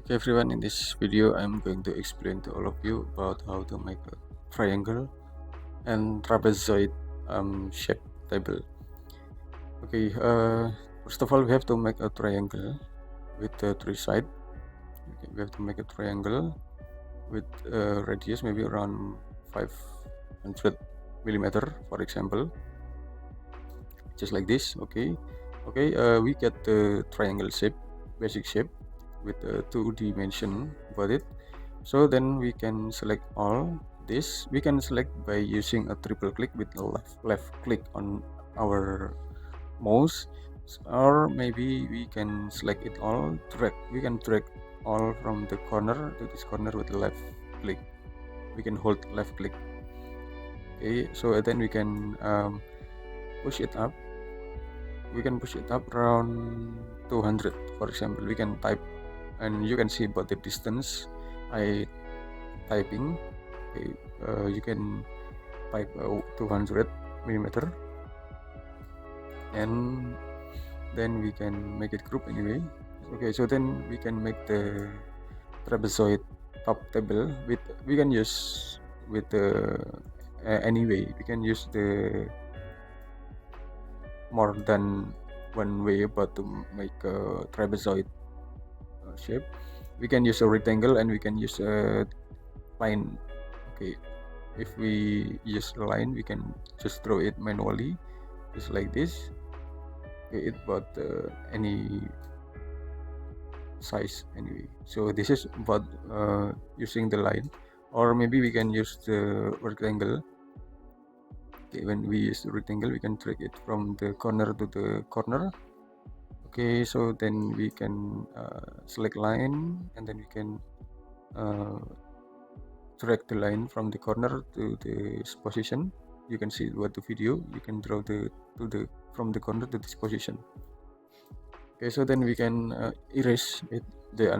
Okay everyone, in this video I'm going to explain to all of you about how to make a triangle and trapezoid shape table. Okay, first of all we have to make a triangle with three sides. Okay, we have to make a triangle with a radius maybe around 500 millimeter, for example, just like this. Okay, we get the triangle shape, basic shape with a 2 dimension about it. So then we can select all this. We can select by using a triple click with the left click on our mouse, or maybe we can select it all, we can drag all from the corner to this corner with the left click. We can hold left click. Okay, so then we can push it up. We can push it up around 200, for example. We can type and you can see about the distance I typing. Okay, you can type 200 millimeter, and then we can make it group anyway. Okay, so then we can make the trapezoid top table with, we can use with the anyway we can use the more than one way about to make a trapezoid shape. We can use a rectangle and we can use a line. Okay, if we use a line we can just draw it manually just like this. Okay, it about any size anyway. So this is about using the line, or maybe we can use the rectangle. Okay, when we use the rectangle we can drag it from the corner to the corner. Okay, so then we can select line, and then we can drag the line from the corner to this position. You can see what the video, you can draw from the corner to this position. Okay, so then we can erase it, the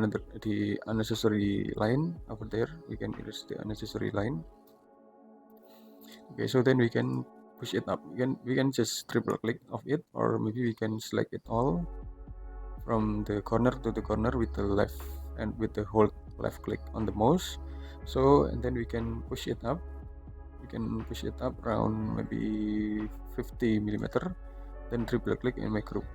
unnecessary line over there. We can erase the unnecessary line. Okay, so then we can push it up. We can just triple click of it, or maybe we can select it all from the corner to the corner with the left and with the hold left click on the mouse. So and then we can push it up. We can push it up around maybe 50 millimeter, then triple click and make group.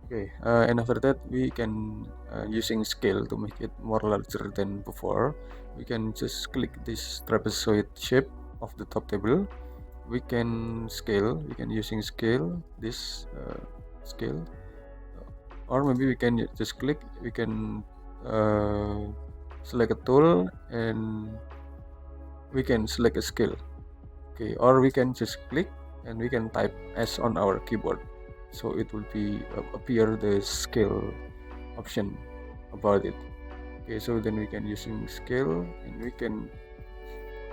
Okay, and after that we can using scale to make it more larger than before. We can just click this trapezoid shape of the top table. We can scale. We can using scale this scale, or maybe we can just click. We can select a tool and we can select a scale. Okay, or we can just click and we can type S on our keyboard, so it will be appear the scale option about it. Okay, so then we can using scale and we can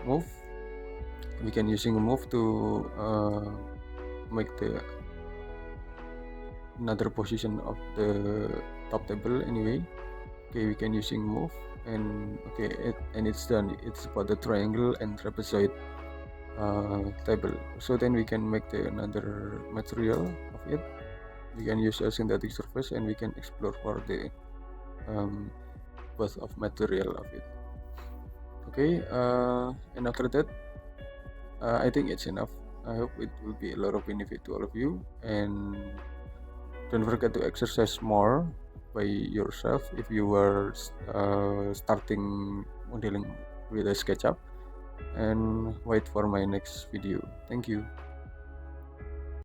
move. We can using a move to make the another position of the top table anyway. Okay, we can using move, and okay, and it's done. It's about the triangle and trapezoid table. So then we can make the another material of it. We can use a synthetic surface and we can explore for the both of material of it. Okay, and after that I think it's enough. I hope it will be a lot of benefit to all of you, and don't forget to exercise more by yourself if you are starting modeling with a SketchUp, and wait for my next video. Thank you.